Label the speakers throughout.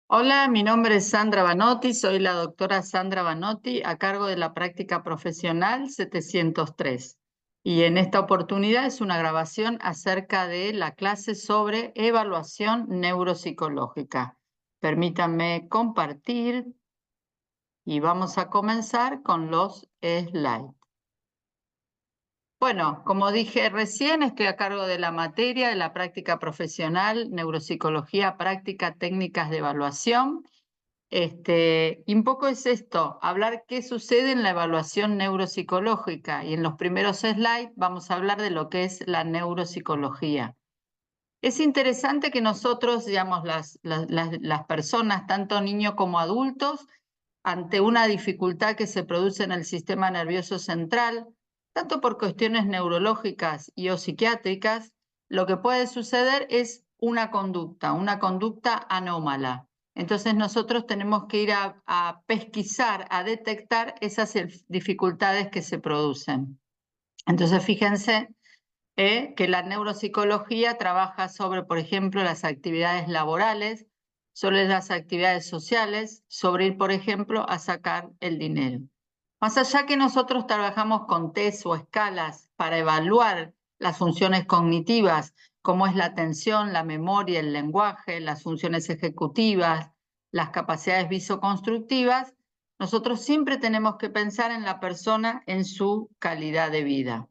Speaker 1: Hola, mi nombre es Sandra Banotti, soy la doctora Sandra Banotti a cargo de la práctica profesional 703. Y en esta oportunidad es una grabación acerca de la clase sobre evaluación neuropsicológica. Permítanme compartir y vamos a comenzar con los slides. Bueno, como dije recién, estoy a cargo de la materia de la práctica profesional, neuropsicología práctica, técnicas de evaluación. Y un poco es esto, hablar qué sucede en la evaluación neuropsicológica. Y en los primeros slides vamos a hablar de lo que es la neuropsicología. Es interesante que nosotros, digamos, las personas, tanto niños como adultos, ante una dificultad que se produce en el sistema nervioso central, tanto por cuestiones neurológicas y o psiquiátricas, lo que puede suceder es una conducta anómala. Entonces nosotros tenemos que ir a pesquisar, a detectar esas dificultades que se producen. Entonces fíjense que la neuropsicología trabaja sobre, por ejemplo, las actividades laborales, sobre las actividades sociales, sobre ir, por ejemplo, a sacar el dinero. Más allá que nosotros trabajamos con test o escalas para evaluar las funciones cognitivas, como es la atención, la memoria, el lenguaje, las funciones ejecutivas, las capacidades visoconstructivas, nosotros siempre tenemos que pensar en la persona en su calidad de vida.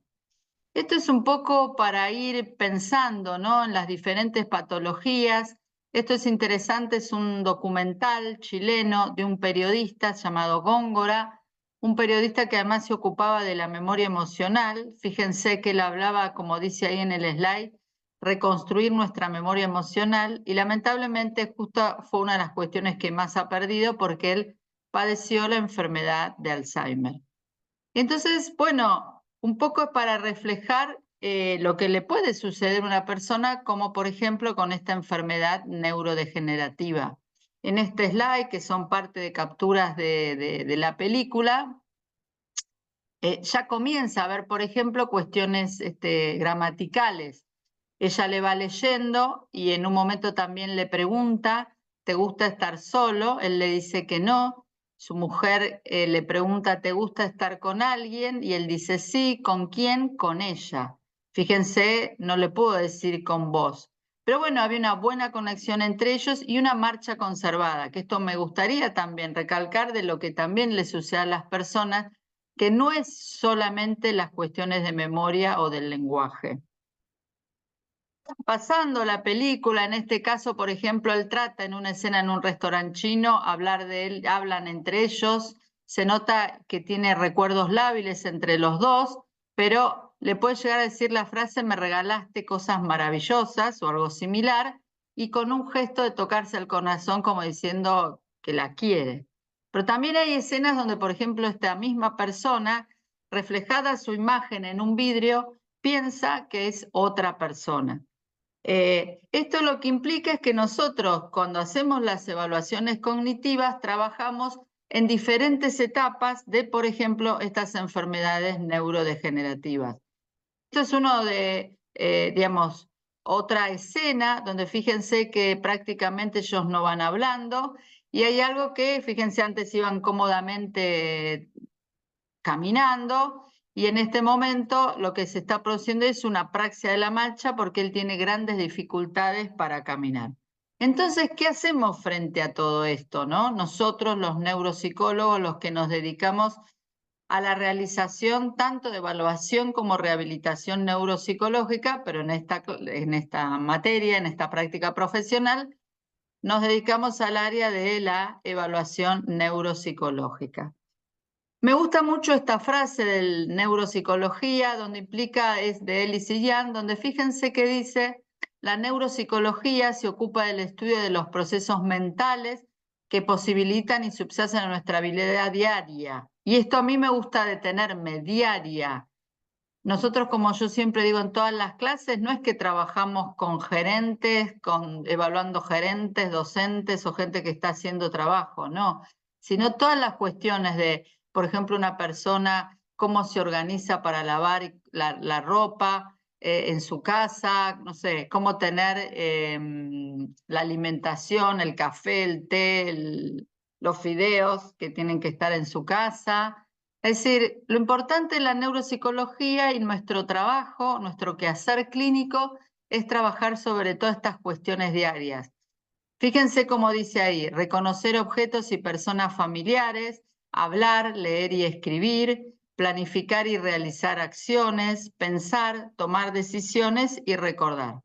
Speaker 1: Esto es un poco para ir pensando, ¿no?, en las diferentes patologías. Esto es interesante, es un documental chileno de un periodista llamado Góngora, un periodista que además se ocupaba de la memoria emocional. Fíjense que él hablaba, como dice ahí en el slide, reconstruir nuestra memoria emocional, y lamentablemente justo fue una de las cuestiones que más ha perdido porque él padeció la enfermedad de Alzheimer. Entonces, bueno, un poco es para reflejar lo que le puede suceder a una persona, como por ejemplo con esta enfermedad neurodegenerativa. En este slide, que son parte de capturas de la película, ya comienza a ver, por ejemplo, cuestiones gramaticales. Ella le va leyendo y en un momento también le pregunta, ¿te gusta estar solo? Él le dice que no. Su mujer le pregunta, ¿te gusta estar con alguien? Y él dice, sí. ¿Con quién? Con ella. Fíjense, no le puedo decir con vos. Pero bueno, había una buena conexión entre ellos y una marcha conservada, que esto me gustaría también recalcar de lo que también le sucede a las personas, que no es solamente las cuestiones de memoria o del lenguaje. Pasando la película, en este caso, por ejemplo, él trata en una escena en un restaurante chino, hablar de él, hablan entre ellos, se nota que tiene recuerdos lábiles entre los dos, pero le puede llegar a decir la frase, me regalaste cosas maravillosas o algo similar, y con un gesto de tocarse el corazón como diciendo que la quiere. Pero también hay escenas donde, por ejemplo, esta misma persona, reflejada su imagen en un vidrio, piensa que es otra persona. Esto lo que implica es que nosotros, cuando hacemos las evaluaciones cognitivas, trabajamos en diferentes etapas de, por ejemplo, estas enfermedades neurodegenerativas. Esto es uno de, digamos, otra escena donde fíjense que prácticamente ellos no van hablando y hay algo que, fíjense, antes iban cómodamente caminando, y en este momento lo que se está produciendo es una apraxia de la marcha porque él tiene grandes dificultades para caminar. Entonces, ¿qué hacemos frente a todo esto, no? Nosotros, los neuropsicólogos, los que nos dedicamos a la realización tanto de evaluación como rehabilitación neuropsicológica, pero en esta materia, en esta práctica profesional, nos dedicamos al área de la evaluación neuropsicológica. Me gusta mucho esta frase del neuropsicología, donde implica, es de Ellis y Jan, donde fíjense que dice, la neuropsicología se ocupa del estudio de los procesos mentales que posibilitan y subsisten nuestra habilidad diaria. Y esto a mí me gusta detenerme, diaria. Nosotros, como yo siempre digo en todas las clases, no es que trabajamos con gerentes, evaluando gerentes, docentes o gente que está haciendo trabajo, no, sino todas las cuestiones de, por ejemplo, una persona, cómo se organiza para lavar la ropa en su casa, no sé, cómo tener la alimentación, el café, el té, los fideos que tienen que estar en su casa. Es decir, lo importante en la neuropsicología y nuestro trabajo, nuestro quehacer clínico, es trabajar sobre todas estas cuestiones diarias. Fíjense cómo dice ahí, reconocer objetos y personas familiares, hablar, leer y escribir, planificar y realizar acciones, pensar, tomar decisiones y recordar.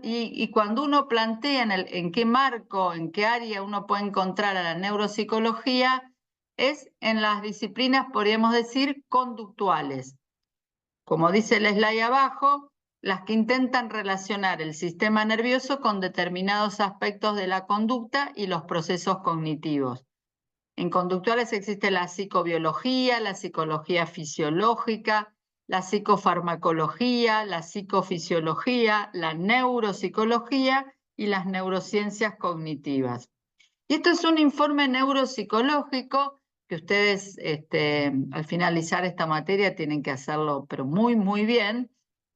Speaker 1: Y cuando uno plantea en qué marco, en qué área uno puede encontrar a la neuropsicología, es en las disciplinas, podríamos decir, conductuales. Como dice el slide abajo, las que intentan relacionar el sistema nervioso con determinados aspectos de la conducta y los procesos cognitivos. En conductuales existe la psicobiología, la psicología fisiológica, la psicofarmacología, la psicofisiología, la neuropsicología y las neurociencias cognitivas. Y esto es un informe neuropsicológico que ustedes al finalizar esta materia tienen que hacerlo, pero muy, muy bien,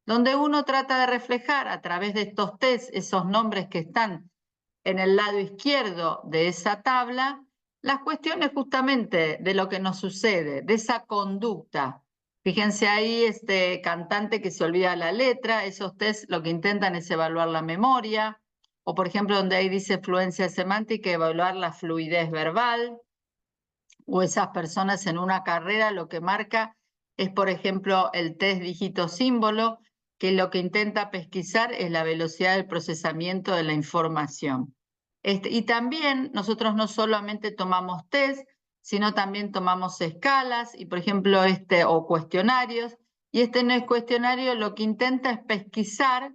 Speaker 1: donde uno trata de reflejar a través de estos test, esos nombres que están en el lado izquierdo de esa tabla, las cuestiones justamente de lo que nos sucede, de esa conducta. Fíjense ahí este cantante que se olvida la letra, esos test lo que intentan es evaluar la memoria, o por ejemplo donde ahí dice fluencia semántica, evaluar la fluidez verbal, o esas personas en una carrera lo que marca es por ejemplo el test dígito símbolo, que lo que intenta pesquisar es la velocidad del procesamiento de la información. Y también nosotros no solamente tomamos test, sino también tomamos escalas y por ejemplo o cuestionarios, y no es cuestionario, lo que intenta es pesquisar,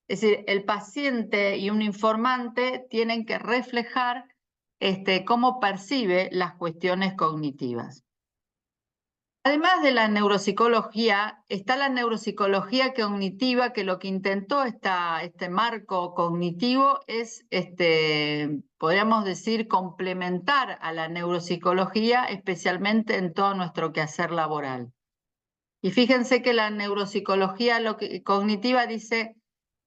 Speaker 1: es decir, el paciente y un informante tienen que reflejar cómo percibe las cuestiones cognitivas. Además de la neuropsicología, está la neuropsicología cognitiva, que lo que intentó este marco cognitivo es, podríamos decir, complementar a la neuropsicología, especialmente en todo nuestro quehacer laboral. Y fíjense que la neuropsicología cognitiva dice,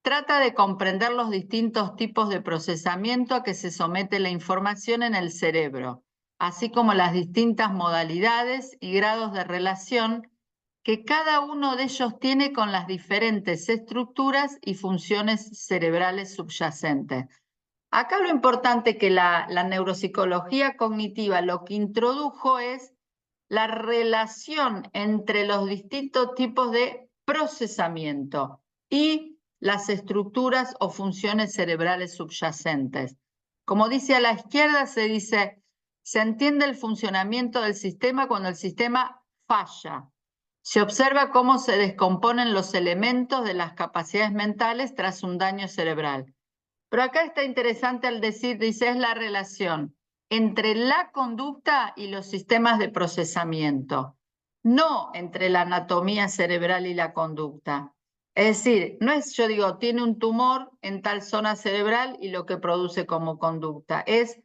Speaker 1: trata de comprender los distintos tipos de procesamiento a que se somete la información en el cerebro, así como las distintas modalidades y grados de relación que cada uno de ellos tiene con las diferentes estructuras y funciones cerebrales subyacentes. Acá lo importante que la neuropsicología cognitiva lo que introdujo es la relación entre los distintos tipos de procesamiento y las estructuras o funciones cerebrales subyacentes. Como dice a la izquierda, se entiende el funcionamiento del sistema cuando el sistema falla. Se observa cómo se descomponen los elementos de las capacidades mentales tras un daño cerebral. Pero acá está interesante al decir, dice, es la relación entre la conducta y los sistemas de procesamiento, no entre la anatomía cerebral y la conducta. Es decir, no es, yo digo, tiene un tumor en tal zona cerebral y lo que produce como conducta, es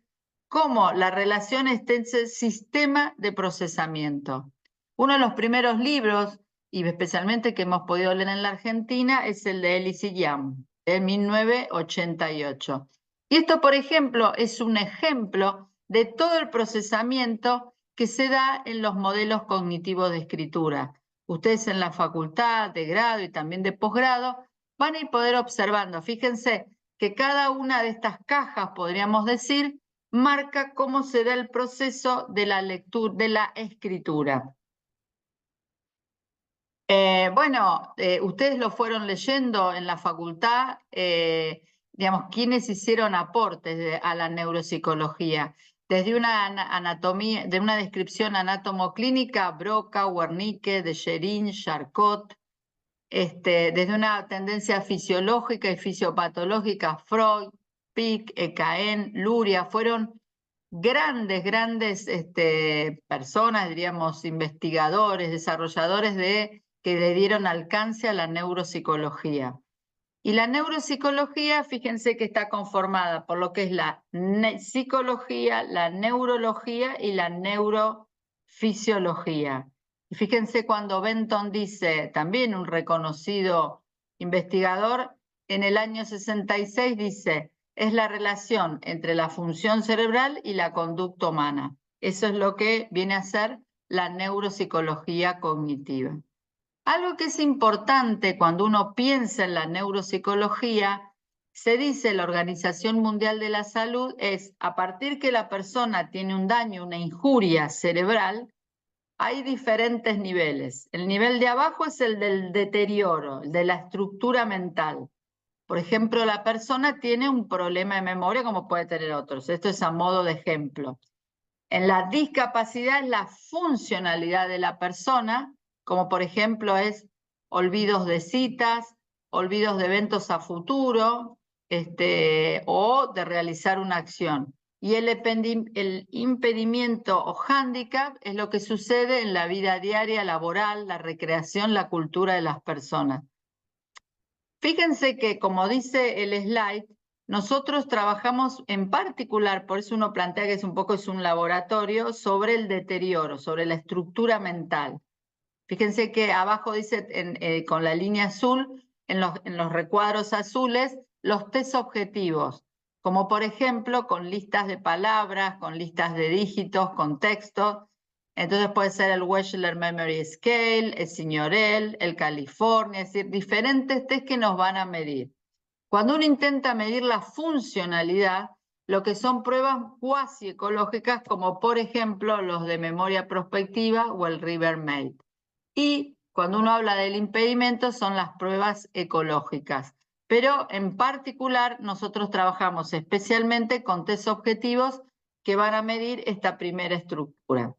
Speaker 1: cómo la relación está en ese sistema de procesamiento. Uno de los primeros libros, y especialmente que hemos podido leer en la Argentina, es el de Ellis y Young, de 1988. Y esto, por ejemplo, es un ejemplo de todo el procesamiento que se da en los modelos cognitivos de escritura. Ustedes en la facultad de grado y también de posgrado van a ir poder observando. Fíjense que cada una de estas cajas, podríamos decir, marca cómo se da el proceso de la lectura, de la escritura. Ustedes lo fueron leyendo en la facultad, digamos, quienes hicieron aportes a la neuropsicología. Desde una anatomía, de una descripción anatomoclínica, Broca, Wernicke, de Gerin, Charcot, desde una tendencia fisiológica y fisiopatológica, Freud, Pick, Cahen, Luria, fueron grandes personas, diríamos, investigadores, desarrolladores que le dieron alcance a la neuropsicología. Y la neuropsicología, fíjense que está conformada por lo que es la psicología, la neurología y la neurofisiología. Y fíjense cuando Benton dice, también un reconocido investigador, en el año 66 dice, es la relación entre la función cerebral y la conducta humana. Eso es lo que viene a ser la neuropsicología cognitiva. Algo que es importante cuando uno piensa en la neuropsicología, se dice la Organización Mundial de la Salud, es a partir que la persona tiene un daño, una injuria cerebral, hay diferentes niveles. El nivel de abajo es el del deterioro, el de la estructura mental. Por ejemplo, la persona tiene un problema de memoria como puede tener otros. Esto es a modo de ejemplo. En la discapacidad es la funcionalidad de la persona, como por ejemplo es olvidos de citas, olvidos de eventos a futuro, o de realizar una acción. Y el impedimento o hándicap es lo que sucede en la vida diaria, laboral, la recreación, la cultura de las personas. Fíjense que, como dice el slide, nosotros trabajamos en particular, por eso uno plantea que es un laboratorio, sobre el deterioro, sobre la estructura mental. Fíjense que abajo dice, con la línea azul, en los recuadros azules, los test objetivos, como por ejemplo con listas de palabras, con listas de dígitos, con textos. Entonces puede ser el Wechsler Memory Scale, el Signorel, el California, es decir, diferentes test que nos van a medir. Cuando uno intenta medir la funcionalidad, lo que son pruebas cuasi ecológicas, como por ejemplo los de memoria prospectiva o el River-Mate. Y cuando uno habla del impedimento son las pruebas ecológicas. Pero en particular nosotros trabajamos especialmente con test objetivos que van a medir esta primera estructura.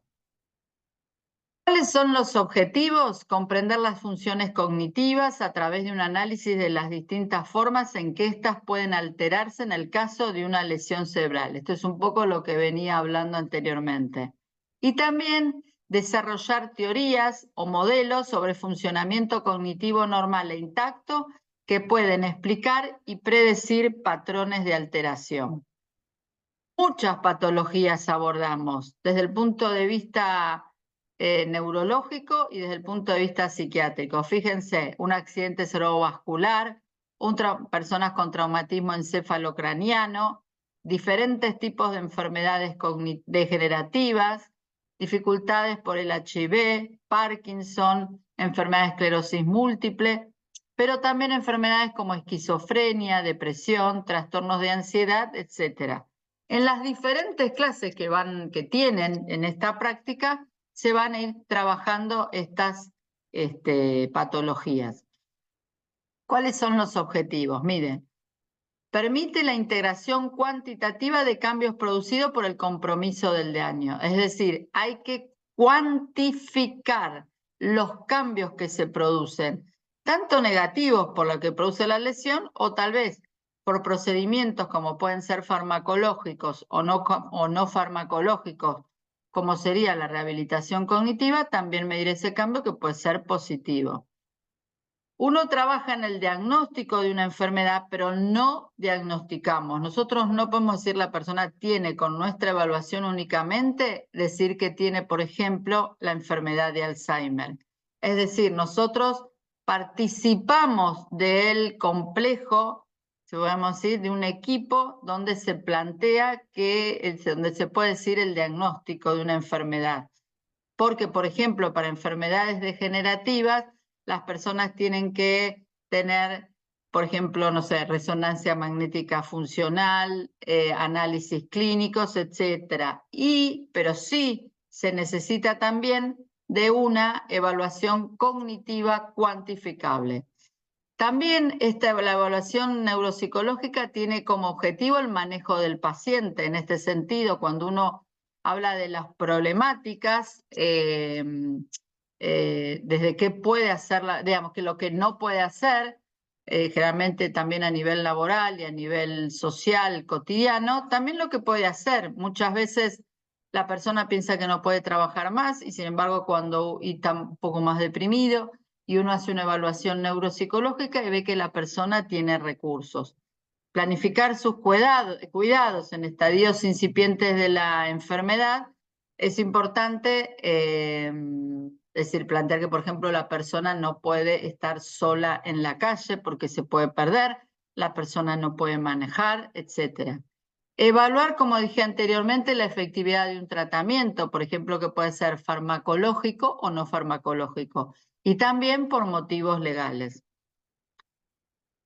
Speaker 1: ¿Cuáles son los objetivos? Comprender las funciones cognitivas a través de un análisis de las distintas formas en que éstas pueden alterarse en el caso de una lesión cerebral. Esto es un poco lo que venía hablando anteriormente. Y también desarrollar teorías o modelos sobre funcionamiento cognitivo normal e intacto que pueden explicar y predecir patrones de alteración. Muchas patologías abordamos desde el punto de vista neurológico y desde el punto de vista psiquiátrico. Fíjense, un accidente cerebrovascular, personas con traumatismo encefalocraniano, diferentes tipos de enfermedades degenerativas, dificultades por el HIV, Parkinson, enfermedad de esclerosis múltiple, pero también enfermedades como esquizofrenia, depresión, trastornos de ansiedad, etc. En las diferentes clases que tienen en esta práctica, se van a ir trabajando estas patologías. ¿Cuáles son los objetivos? Miren, permite la integración cuantitativa de cambios producidos por el compromiso del daño. Es decir, hay que cuantificar los cambios que se producen, tanto negativos por lo que produce la lesión o tal vez por procedimientos como pueden ser farmacológicos o no farmacológicos, como sería la rehabilitación cognitiva, también medir ese cambio que puede ser positivo. Uno trabaja en el diagnóstico de una enfermedad, pero no diagnosticamos. Nosotros no podemos decir la persona tiene con nuestra evaluación únicamente decir que tiene, por ejemplo, la enfermedad de Alzheimer. Es decir, nosotros participamos del complejo, si podemos decir, de un equipo donde se plantea donde se puede decir el diagnóstico de una enfermedad. Porque, por ejemplo, para enfermedades degenerativas, las personas tienen que tener, por ejemplo, no sé, resonancia magnética funcional, análisis clínicos, etc. Pero sí se necesita también de una evaluación cognitiva cuantificable. También la evaluación neuropsicológica tiene como objetivo el manejo del paciente. En este sentido, cuando uno habla de las problemáticas, desde qué puede hacer, digamos que lo que no puede hacer, generalmente también a nivel laboral y a nivel social, cotidiano, también lo que puede hacer. Muchas veces la persona piensa que no puede trabajar más y sin embargo y está un poco más deprimido y uno hace una evaluación neuropsicológica y ve que la persona tiene recursos. Planificar sus cuidados en estadios incipientes de la enfermedad es importante, es decir, plantear que, por ejemplo, la persona no puede estar sola en la calle porque se puede perder. la persona no puede manejar, etc. Evaluar, como dije anteriormente, la efectividad de un tratamiento, por ejemplo, que puede ser farmacológico o no farmacológico, y también por motivos legales.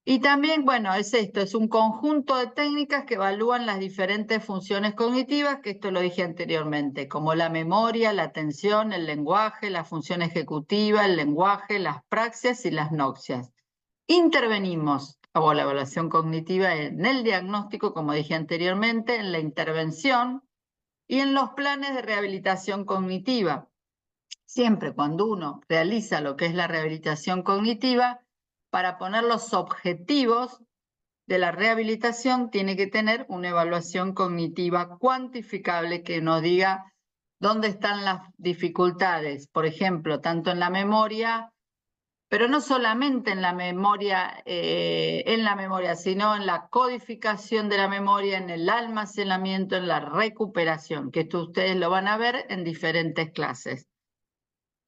Speaker 1: Y también, bueno, es esto, es un conjunto de técnicas que evalúan las diferentes funciones cognitivas, que esto lo dije anteriormente, como la memoria, la atención, el lenguaje, la función ejecutiva, el lenguaje, las praxias y las noxias. Intervenimos, o la evaluación cognitiva, en el diagnóstico, como dije anteriormente, en la intervención y en los planes de rehabilitación cognitiva. Siempre cuando uno realiza lo que es la rehabilitación cognitiva, para poner los objetivos de la rehabilitación tiene que tener una evaluación cognitiva cuantificable que nos diga dónde están las dificultades, por ejemplo, tanto en la memoria, pero no solamente en la memoria, sino en la codificación de la memoria, en el almacenamiento, en la recuperación, que esto ustedes lo van a ver en diferentes clases.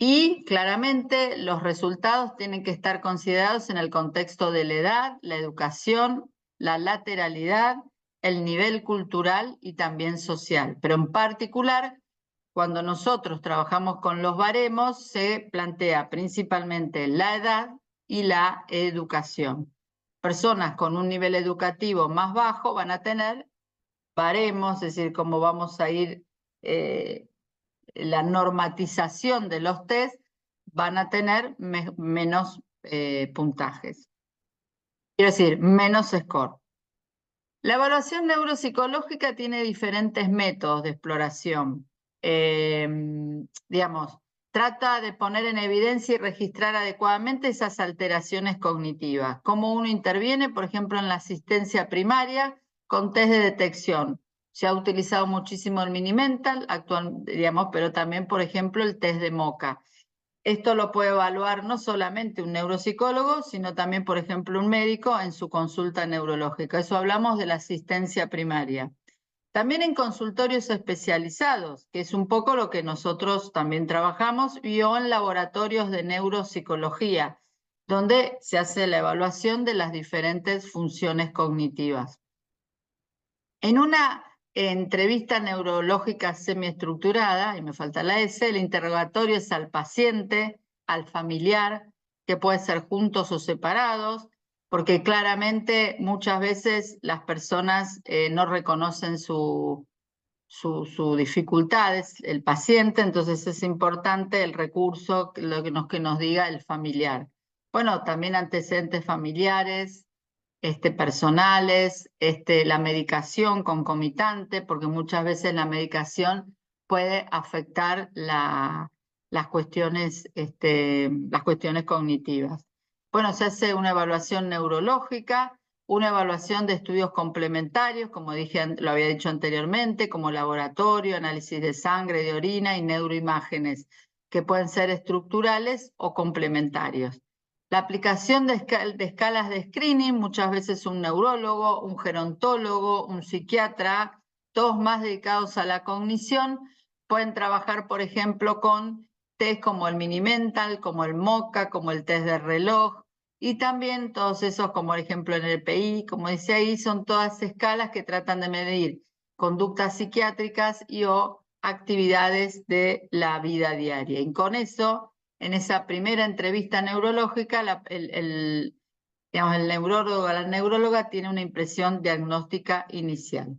Speaker 1: Y claramente los resultados tienen que estar considerados en el contexto de la edad, la educación, la lateralidad, el nivel cultural y también social. Pero en particular, cuando nosotros trabajamos con los baremos, se plantea principalmente la edad y la educación. Personas con un nivel educativo más bajo van a tener baremos, es decir, cómo vamos a ir la normatización de los test, van a tener menos puntajes. Quiero decir, menos score. La evaluación neuropsicológica tiene diferentes métodos de exploración. Digamos, trata de poner en evidencia y registrar adecuadamente esas alteraciones cognitivas. Cómo uno interviene, por ejemplo, en la asistencia primaria con test de detección. Se ha utilizado muchísimo el Mini-Mental, digamos, pero también, por ejemplo, el test de MoCA. Esto lo puede evaluar no solamente un neuropsicólogo, sino también, por ejemplo, un médico en su consulta neurológica. Eso hablamos de la asistencia primaria. También en consultorios especializados, que es un poco lo que nosotros también trabajamos, y o en laboratorios de neuropsicología, donde se hace la evaluación de las diferentes funciones cognitivas. En una entrevista neurológica semiestructurada, y me falta la S, el interrogatorio es al paciente, al familiar, que puede ser juntos o separados, porque claramente muchas veces las personas no reconocen sus dificultades, el paciente, entonces es importante el recurso, que nos diga el familiar. Bueno, también antecedentes familiares, personales, la medicación concomitante, porque muchas veces la medicación puede afectar las cuestiones cognitivas. Bueno, se hace una evaluación neurológica, una evaluación de estudios complementarios, como lo había dicho anteriormente, como laboratorio, análisis de sangre, de orina y neuroimágenes, que pueden ser estructurales o complementarios. La aplicación de escalas de screening, muchas veces un neurólogo, un gerontólogo, un psiquiatra, todos más dedicados a la cognición, pueden trabajar, por ejemplo, con test como el Mini-Mental, como el MoCA, como el test de reloj, y también todos esos, como por ejemplo en el PI, como dice ahí, son todas escalas que tratan de medir conductas psiquiátricas y o actividades de la vida diaria. Y con eso, en esa primera entrevista neurológica, el neurólogo o la neuróloga tiene una impresión diagnóstica inicial.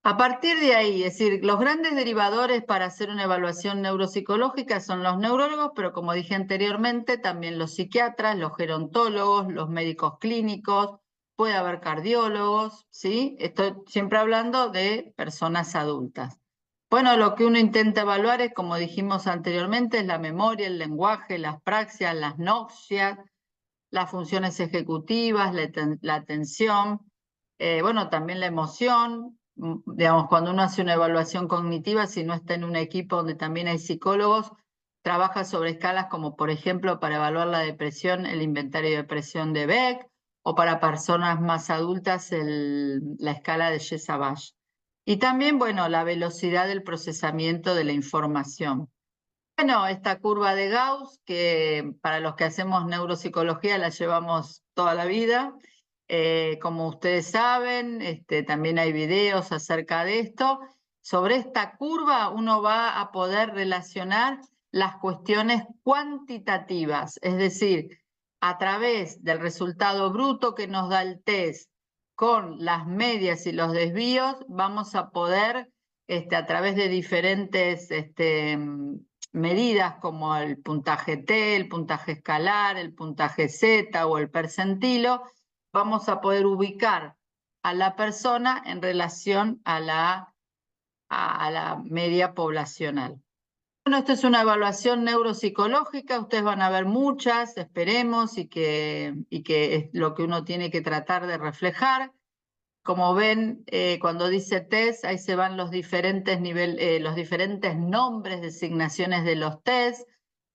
Speaker 1: A partir de ahí, es decir, los grandes derivadores para hacer una evaluación neuropsicológica son los neurólogos, pero como dije anteriormente, también los psiquiatras, los gerontólogos, los médicos clínicos, puede haber cardiólogos, ¿sí? Estoy siempre hablando de personas adultas. Bueno, lo que uno intenta evaluar es, como dijimos anteriormente, es la memoria, el lenguaje, las praxias, las noxias, las funciones ejecutivas, la atención, bueno, también la emoción. Digamos, cuando uno hace una evaluación cognitiva, si no está en un equipo donde también hay psicólogos, trabaja sobre escalas como, por ejemplo, para evaluar la depresión, el inventario de depresión de Beck, o para personas más adultas, la escala de Yesavage. Y también, bueno, la velocidad del procesamiento de la información. Bueno, esta curva de Gauss, que para los que hacemos neuropsicología la llevamos toda la vida, como ustedes saben, también hay videos acerca de esto. Sobre esta curva uno va a poder relacionar las cuestiones cuantitativas, es decir, a través del resultado bruto que nos da el test con las medias y los desvíos, vamos a poder, a través de diferentes medidas como el puntaje T, el puntaje escalar, el puntaje Z o el percentilo, vamos a poder ubicar a la persona en relación a la media poblacional. Bueno, esto es una evaluación neuropsicológica, ustedes van a ver muchas, esperemos, y que es lo que uno tiene que tratar de reflejar. Como ven, cuando dice test, ahí se van los diferentes los diferentes nombres, designaciones de los test.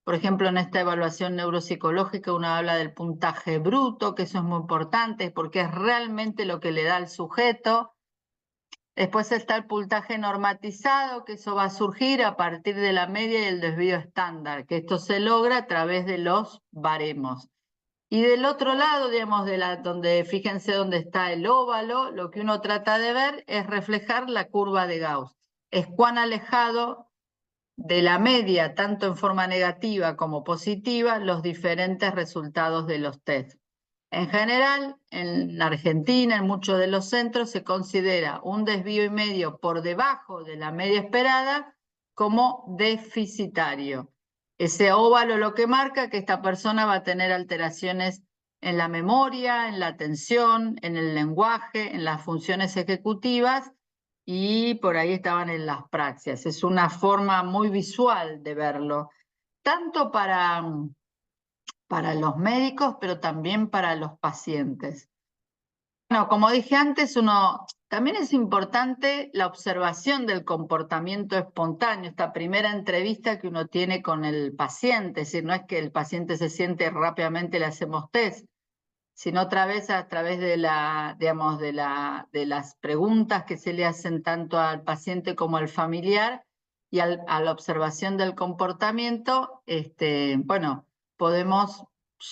Speaker 1: Por ejemplo, en esta evaluación neuropsicológica uno habla del puntaje bruto, que eso es muy importante porque es realmente lo que le da al sujeto. Después está el puntaje normatizado, que eso va a surgir a partir de la media y el desvío estándar, que esto se logra a través de los baremos. Y del otro lado, digamos, fíjense dónde está el óvalo, lo que uno trata de ver es reflejar la curva de Gauss. Es cuán alejado de la media, tanto en forma negativa como positiva, los diferentes resultados de los test. En general, en Argentina, en muchos de los centros, se considera un desvío y medio por debajo de la media esperada como deficitario. Ese óvalo lo que marca que esta persona va a tener alteraciones en la memoria, en la atención, en el lenguaje, en las funciones ejecutivas, y por ahí estaban en las praxias. Es una forma muy visual de verlo, tanto para los médicos, pero también para los pacientes. Bueno, como dije antes, también es importante la observación del comportamiento espontáneo, esta primera entrevista que uno tiene con el paciente, es decir, no es que el paciente se siente rápidamente, le hacemos test, sino otra vez a través de las preguntas que se le hacen tanto al paciente como al familiar y a la observación del comportamiento, bueno, podemos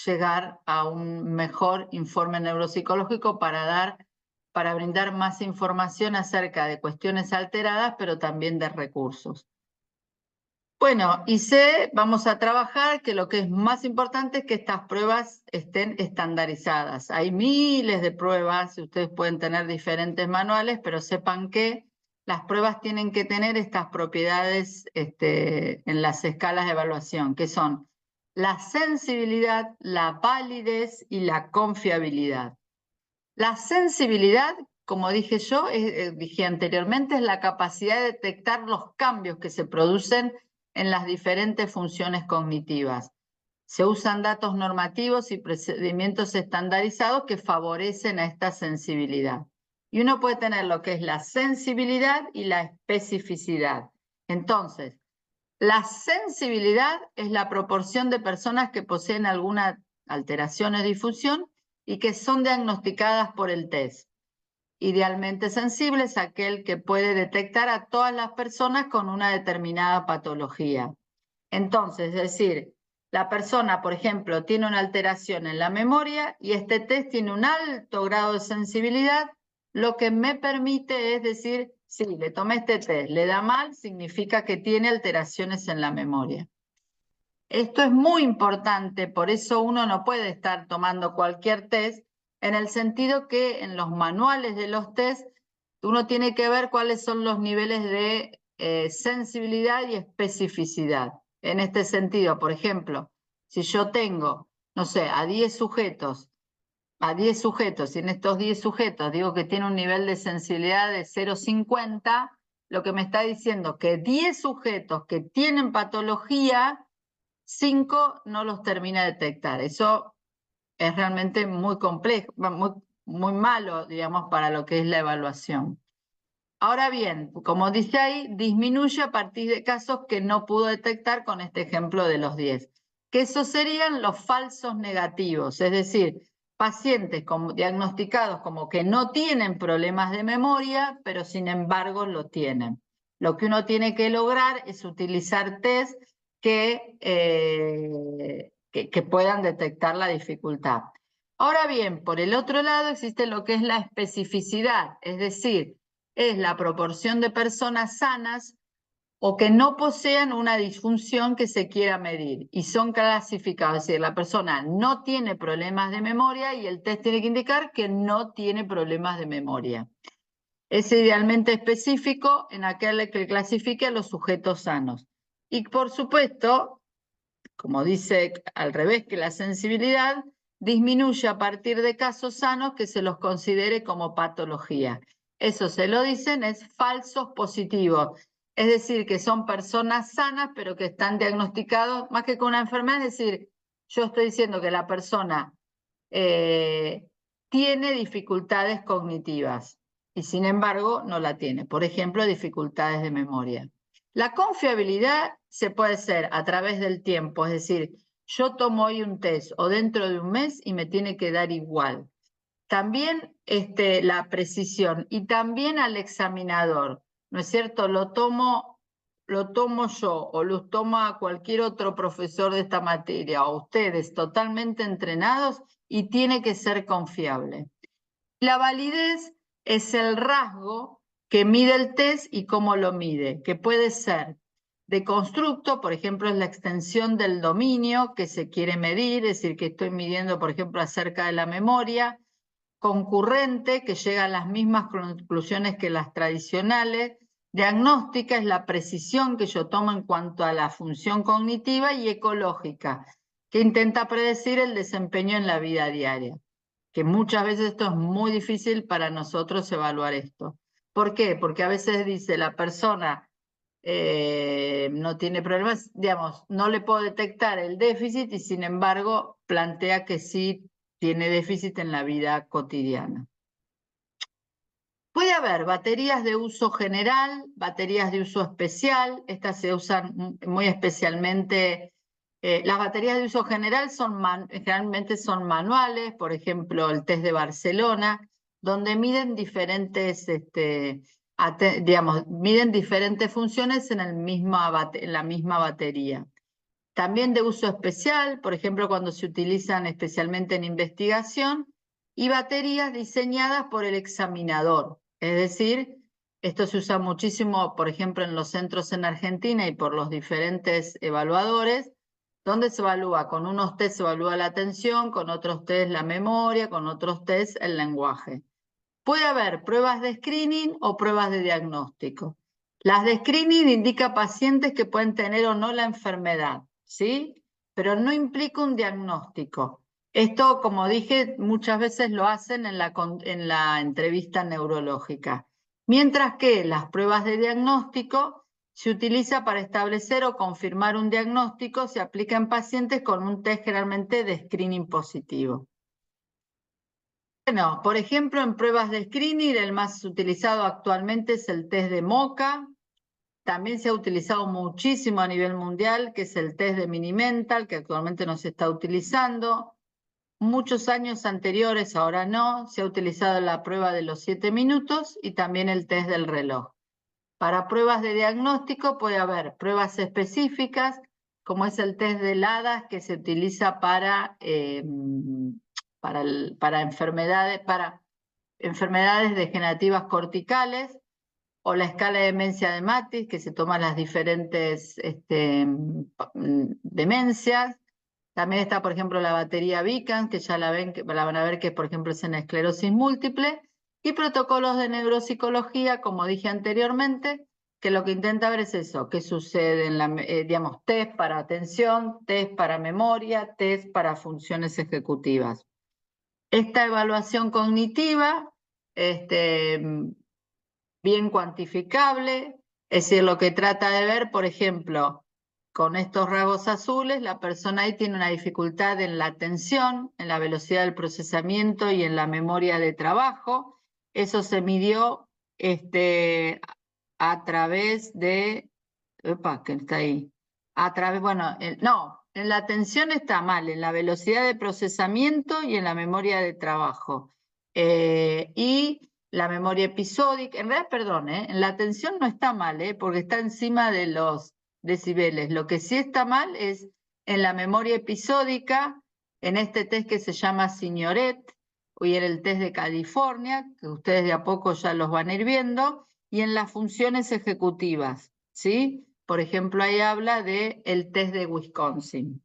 Speaker 1: llegar a un mejor informe neuropsicológico para brindar más información acerca de cuestiones alteradas, pero también de recursos. Bueno, vamos a trabajar que lo que es más importante es que estas pruebas estén estandarizadas. Hay miles de pruebas y ustedes pueden tener diferentes manuales, pero sepan que las pruebas tienen que tener estas propiedades en las escalas de evaluación, que son la sensibilidad, la validez y la confiabilidad. La sensibilidad, como dije dije anteriormente, es la capacidad de detectar los cambios que se producen en las diferentes funciones cognitivas. Se usan datos normativos y procedimientos estandarizados que favorecen a esta sensibilidad. Y uno puede tener lo que es la sensibilidad y la especificidad. Entonces, la sensibilidad es la proporción de personas que poseen alguna alteración o difusión y que son diagnosticadas por el test. Idealmente sensible es aquel que puede detectar a todas las personas con una determinada patología. Entonces, es decir, la persona, por ejemplo, tiene una alteración en la memoria y este test tiene un alto grado de sensibilidad, lo que me permite es decir, sí, le tomé este test, le da mal, significa que tiene alteraciones en la memoria. Esto es muy importante, por eso uno no puede estar tomando cualquier test, en el sentido que en los manuales de los test uno tiene que ver cuáles son los niveles de sensibilidad y especificidad. En este sentido, por ejemplo, si yo tengo, no sé, a 10 sujetos, y en estos 10 sujetos digo que tiene un nivel de sensibilidad de 0,50, lo que me está diciendo que 10 sujetos que tienen patología, 5 no los termina de detectar. Eso es realmente muy complejo, muy malo, digamos, para lo que es la evaluación. Ahora bien, como dice ahí, disminuye a partir de casos que no pudo detectar con este ejemplo de los 10, que esos serían los falsos negativos, es decir, pacientes diagnosticados como que no tienen problemas de memoria, pero sin embargo lo tienen. Lo que uno tiene que lograr es utilizar test que puedan detectar la dificultad. Ahora bien, por el otro lado existe lo que es la especificidad, es decir, es la proporción de personas sanas o que no posean una disfunción que se quiera medir y son clasificados, es decir, la persona no tiene problemas de memoria y el test tiene que indicar que no tiene problemas de memoria. Es idealmente específico en aquel que clasifique a los sujetos sanos. Y por supuesto, como dice al revés que la sensibilidad, disminuye a partir de casos sanos que se los considere como patología. Eso se lo dicen, es falsos positivos. Es decir, que son personas sanas, pero que están diagnosticados más que con una enfermedad. Es decir, yo estoy diciendo que la persona tiene dificultades cognitivas y sin embargo no la tiene. Por ejemplo, dificultades de memoria. La confiabilidad se puede hacer a través del tiempo, es decir, yo tomo hoy un test o dentro de un mes y me tiene que dar igual. También la precisión y también al examinador, ¿no es cierto? Lo tomo yo o lo toma cualquier otro profesor de esta materia o ustedes totalmente entrenados y tiene que ser confiable. La validez es el rasgo que mide el test y cómo lo mide, que puede ser de constructo, por ejemplo, es la extensión del dominio que se quiere medir, es decir, que estoy midiendo, por ejemplo, acerca de la memoria, concurrente, que llega a las mismas conclusiones que las tradicionales, diagnóstica es la precisión que yo tomo en cuanto a la función cognitiva, y ecológica, que intenta predecir el desempeño en la vida diaria, que muchas veces esto es muy difícil para nosotros evaluar esto. ¿Por qué? Porque a veces dice la persona no tiene problemas, digamos, no le puedo detectar el déficit y sin embargo plantea que sí tiene déficit en la vida cotidiana. Puede haber baterías de uso general, baterías de uso especial, estas se usan muy especialmente. Las baterías de uso general generalmente son manuales, por ejemplo el test de Barcelona, donde miden diferentes, miden diferentes funciones en la misma batería. También de uso especial, por ejemplo, cuando se utilizan especialmente en investigación, y baterías diseñadas por el examinador. Es decir, esto se usa muchísimo, por ejemplo, en los centros en Argentina y por los diferentes evaluadores, donde se evalúa, con unos test se evalúa la atención, con otros test la memoria, con otros test el lenguaje. Puede haber pruebas de screening o pruebas de diagnóstico. Las de screening indican pacientes que pueden tener o no la enfermedad, ¿sí? Pero no implica un diagnóstico. Esto, como dije, muchas veces lo hacen en la entrevista neurológica. Mientras que las pruebas de diagnóstico se utiliza para establecer o confirmar un diagnóstico, se aplica en pacientes con un test generalmente de screening positivo. Bueno, por ejemplo, en pruebas de screening, el más utilizado actualmente es el test de MoCA. También se ha utilizado muchísimo a nivel mundial, que es el test de Mini-Mental, que actualmente no se está utilizando. Muchos años anteriores, ahora no, se ha utilizado la prueba de los 7 minutos y también el test del reloj. Para pruebas de diagnóstico puede haber pruebas específicas, como es el test de LADAS, que se utiliza para enfermedades degenerativas corticales, o la escala de demencia de Matis, que se toman las diferentes demencias. También está, por ejemplo, la batería Vican, que ya la van a ver, que por ejemplo es en esclerosis múltiple, y protocolos de neuropsicología, como dije anteriormente, que lo que intenta ver es eso, qué sucede digamos, test para atención, test para memoria, test para funciones ejecutivas. Esta evaluación cognitiva, bien cuantificable, es decir, lo que trata de ver, por ejemplo, con estos rasgos azules, la persona ahí tiene una dificultad en la atención, en la velocidad del procesamiento y en la memoria de trabajo. Eso se midió a través de... Epa, que está ahí. Bueno, no, en la atención está mal, en la velocidad de procesamiento y en la memoria de trabajo. Y la memoria episódica, en realidad, perdón, en la atención no está mal, porque está encima de los decibeles. Lo que sí está mal es en la memoria episódica, en este test que se llama Signoret, y en el test de California, que ustedes de a poco ya los van a ir viendo, y en las funciones ejecutivas, ¿sí? Por ejemplo, ahí habla del test de Wisconsin.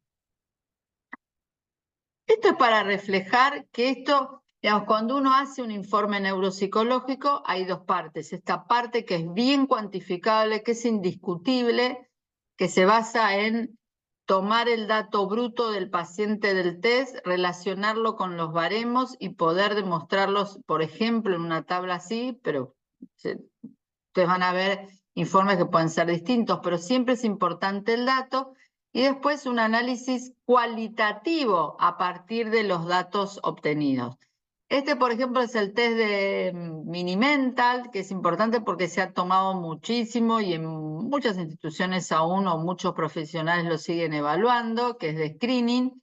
Speaker 1: Esto es para reflejar que esto, digamos, cuando uno hace un informe neuropsicológico, hay dos partes. Esta parte que es bien cuantificable, que es indiscutible, que se basa en tomar el dato bruto del paciente del test, relacionarlo con los baremos y poder demostrarlos, por ejemplo, en una tabla así, pero ustedes van a ver informes que pueden ser distintos, pero siempre es importante el dato. Y después un análisis cualitativo a partir de los datos obtenidos. Este, por ejemplo, es el test de Mini-Mental, que es importante porque se ha tomado muchísimo y en muchas instituciones aún o muchos profesionales lo siguen evaluando, que es de screening.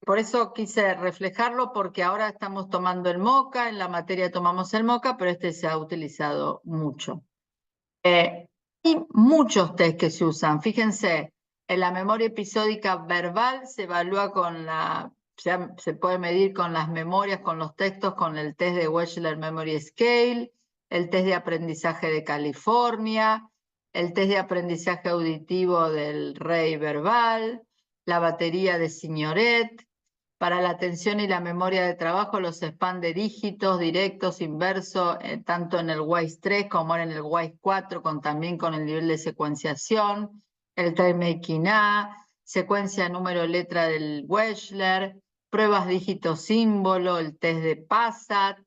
Speaker 1: Por eso quise reflejarlo porque ahora estamos tomando el MOCA, en la materia tomamos el MOCA, pero este se ha utilizado mucho. Hay muchos test que se usan, fíjense, en la memoria episódica verbal se evalúa con se puede medir con las memorias, con los textos, con el test de Wechsler Memory Scale, el test de aprendizaje de California, el test de aprendizaje auditivo del Rey verbal, la batería de Signoret. Para la atención y la memoria de trabajo, los span de dígitos, directos, inversos, tanto en el WISE 3 como en el WISE 4, también con el nivel de secuenciación, el Time-Making A, secuencia número letra del Wechsler, pruebas dígito símbolo, el test de PASAT,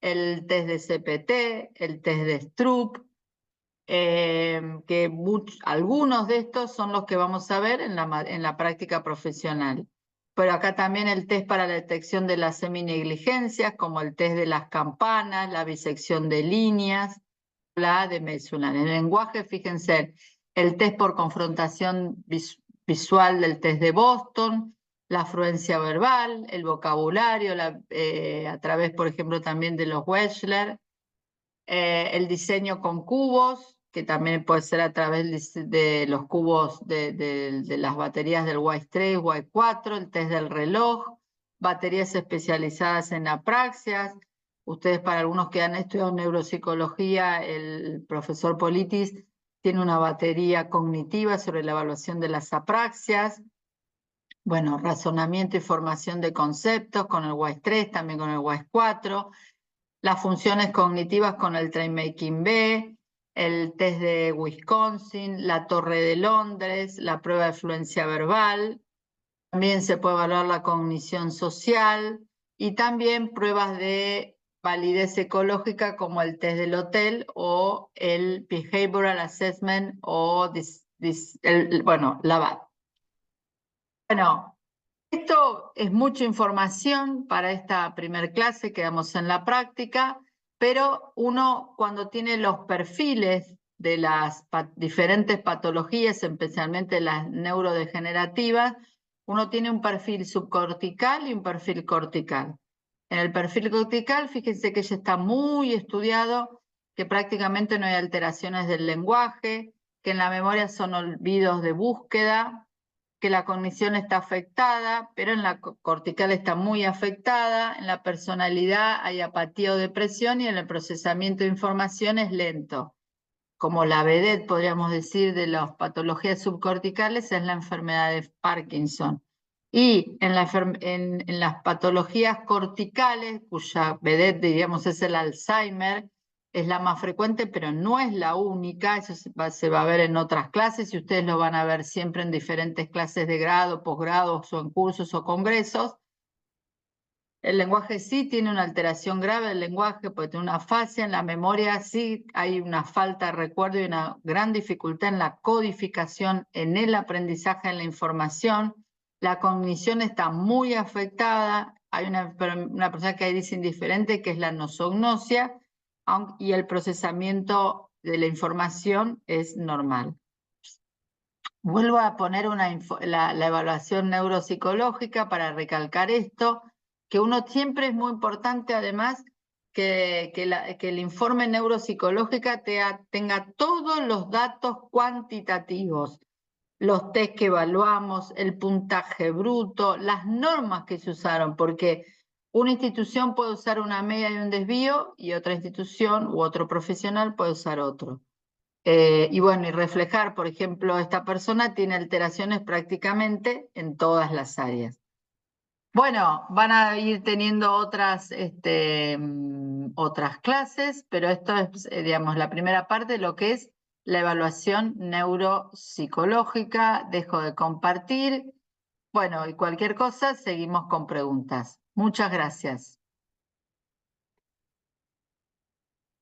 Speaker 1: el test de CPT, el test de Stroop, que algunos de estos son los que vamos a ver en la práctica profesional. Pero acá también el test para la detección de las seminegligencias, como el test de las campanas, la bisección de líneas, la de Mesulan. En el lenguaje, fíjense, el test por confrontación visual del test de Boston, la afluencia verbal, el vocabulario, a través, por ejemplo, también de los Wechsler, el diseño con cubos, que también puede ser a través de los cubos de las baterías del WISE 3, WISE 4, el test del reloj, baterías especializadas en apraxias. Ustedes, para algunos que han estudiado neuropsicología, el profesor Politis tiene una batería cognitiva sobre la evaluación de las apraxias. Bueno, razonamiento y formación de conceptos con el WISE 3, también con el WISE 4. Las funciones cognitivas con el Time-Making B, el test de Wisconsin, la Torre de Londres, la prueba de fluencia verbal. También se puede evaluar la cognición social y también pruebas de validez ecológica como el test del hotel o el Behavioral Assessment o la BAT. Bueno, esto es mucha información para esta primer clase, quedamos en la práctica, pero uno cuando tiene los perfiles de las diferentes patologías, especialmente las neurodegenerativas, uno tiene un perfil subcortical y un perfil cortical. En el perfil cortical, fíjense que ya está muy estudiado, que prácticamente no hay alteraciones del lenguaje, que en la memoria son olvidos de búsqueda, que la cognición está afectada, pero en la cortical está muy afectada, en la personalidad hay apatía o depresión y en el procesamiento de información es lento. Como la vedette, podríamos decir, de las patologías subcorticales es la enfermedad de Parkinson. Y en las patologías corticales, cuya vedette, diríamos, es el Alzheimer, es la más frecuente, pero no es la única. Eso se va a ver en otras clases y ustedes lo van a ver siempre en diferentes clases de grado, posgrados o en cursos o congresos. El lenguaje sí tiene una alteración grave del lenguaje, porque tiene una afasia en la memoria, sí hay una falta de recuerdo y una gran dificultad en la codificación, en el aprendizaje de la información. La cognición está muy afectada, hay una persona que ahí dice indiferente, que es la nosognosia, y el procesamiento de la información es normal. Vuelvo a poner la evaluación neuropsicológica para recalcar esto, que uno siempre es muy importante además que el informe neuropsicológico tenga todos los datos cuantitativos, los test que evaluamos, el puntaje bruto, las normas que se usaron, porque una institución puede usar una media y un desvío y otra institución u otro profesional puede usar otro. Y bueno, y reflejar, por ejemplo, esta persona tiene alteraciones prácticamente en todas las áreas. Bueno, van a ir teniendo otras clases, pero esto es, digamos, la primera parte de lo que es la evaluación neuropsicológica. Dejo de compartir. Bueno, y cualquier cosa, seguimos con preguntas. Muchas gracias.